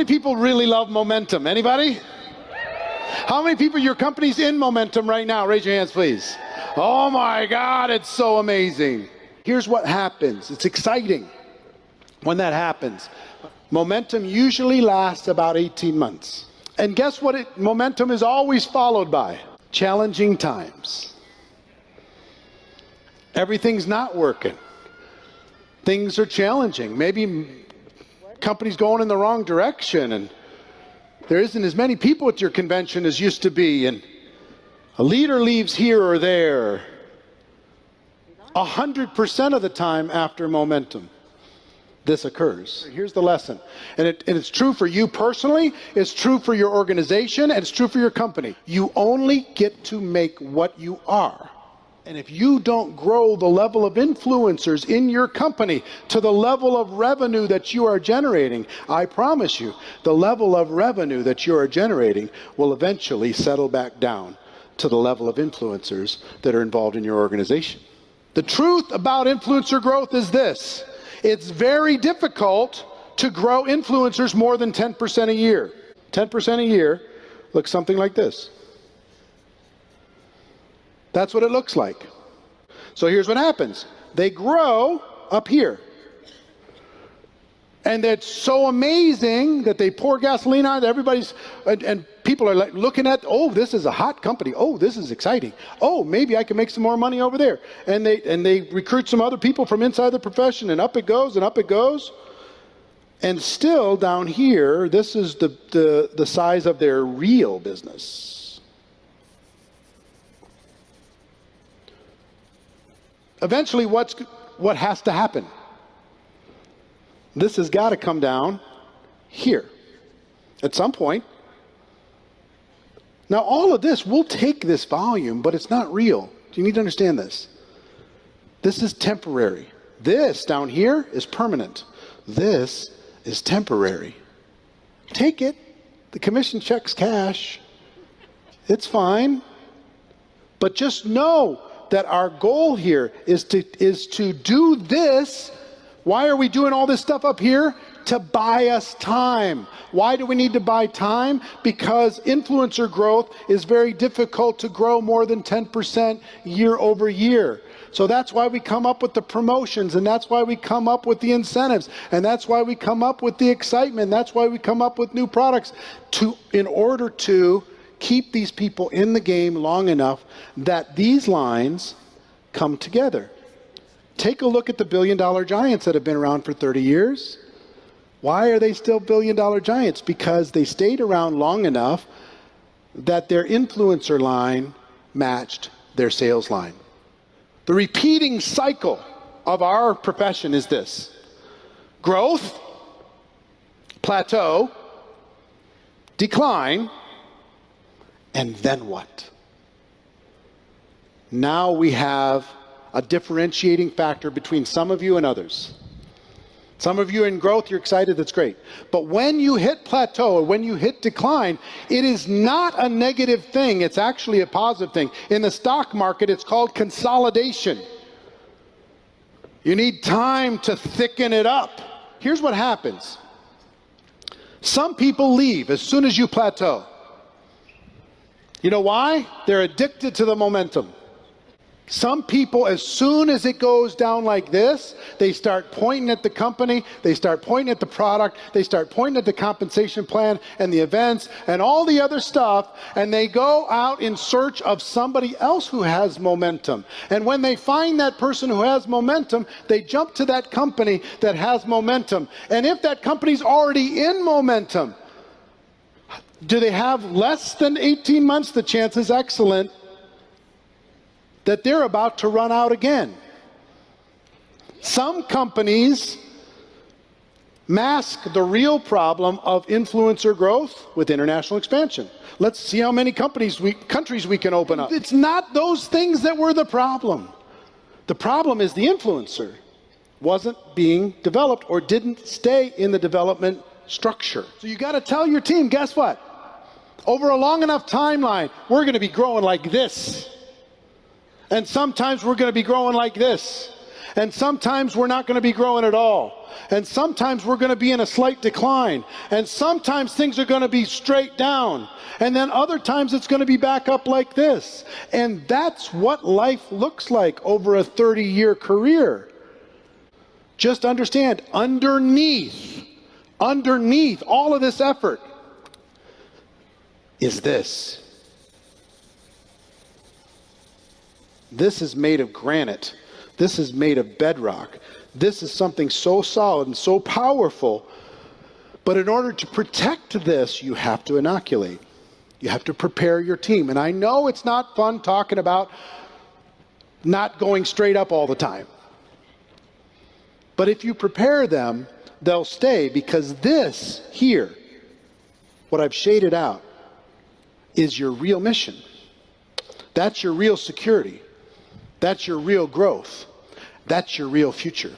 many people really love momentum? Anybody? How many people, your company's in momentum right now? Raise your hands, please. Oh my God, it's so amazing. Here's what happens. It's exciting when that happens. Momentum usually lasts about 18 months. And guess what momentum is always followed by? Challenging times. Everything's not working. Things are challenging. Maybe company's going in the wrong direction and there isn't as many people at your convention as used to be, and a leader leaves here or there. 100% of the time after momentum, this occurs. Here's the lesson. And it's true for you personally, it's true for your organization, and it's true for your company. You only get to make what you are. And if you don't grow the level of influencers in your company to the level of revenue that you are generating, I promise you, the level of revenue that you are generating will eventually settle back down to the level of influencers that are involved in your organization. The truth about influencer growth is this. It's very difficult to grow influencers more than 10% a year. 10% a year looks something like this. That's what it looks like. So here's what happens. They grow up here. And it's so amazing that they pour gasoline on it. And people are like looking at, oh, this is a hot company. Oh, this is exciting. Oh, maybe I can make some more money over there. And they recruit some other people from inside the profession, and up it goes and up it goes. And still down here, this is the size of their real business. Eventually, what has to happen? This has got to come down here at some point. Now, all of this, we'll take this volume, but it's not real. You need to understand this. This is temporary. This down here is permanent. This is temporary. Take it. The commission check's cash. It's fine. But just know that our goal here is to do this. Why are we doing all this stuff up here? To buy us time. Why do we need to buy time? Because influencer growth is very difficult to grow more than 10% year over year. So that's why we come up with the promotions, and that's why we come up with the incentives, and that's why we come up with the excitement, that's why we come up with new products in order to keep these people in the game long enough that these lines come together. Take a look at the billion-dollar giants that have been around for 30 years. Why are they still billion-dollar giants? Because they stayed around long enough that their influencer line matched their sales line. The repeating cycle of our profession is this: growth, plateau, decline, and then what? Now we have a differentiating factor between some of you and others. Some of you in growth, you're excited, that's great. But when you hit plateau or when you hit decline, it is not a negative thing, it's actually a positive thing. In the stock market, it's called consolidation. You need time to thicken it up. Here's what happens. Some people leave as soon as you plateau. You know why? They're addicted to the momentum. Some people, as soon as it goes down like this, they start pointing at the company, they start pointing at the product, they start pointing at the compensation plan and the events and all the other stuff, and they go out in search of somebody else who has momentum. And when they find that person who has momentum, they jump to that company that has momentum. And if that company's already in momentum, do they have less than 18 months? The chance is excellent that they're about to run out again. Some companies mask the real problem of influencer growth with international expansion. Let's see how many countries we can open up. It's not those things that were the problem. The problem is the influencer wasn't being developed or didn't stay in the development structure. So you got to tell your team, guess what? Over a long enough timeline, we're going to be growing like this. And sometimes we're going to be growing like this. And sometimes we're not going to be growing at all. And sometimes we're going to be in a slight decline. And sometimes things are going to be straight down. And then other times it's going to be back up like this. And that's what life looks like over a 30-year career. Just understand, underneath all of this effort is this. This is made of granite. This is made of bedrock. This is something so solid and so powerful. But in order to protect this, you have to inoculate. You have to prepare your team. And I know it's not fun talking about not going straight up all the time. But if you prepare them, they'll stay, because this here, what I've shaded out, is your real mission. That's your real security. That's your real growth. That's your real future.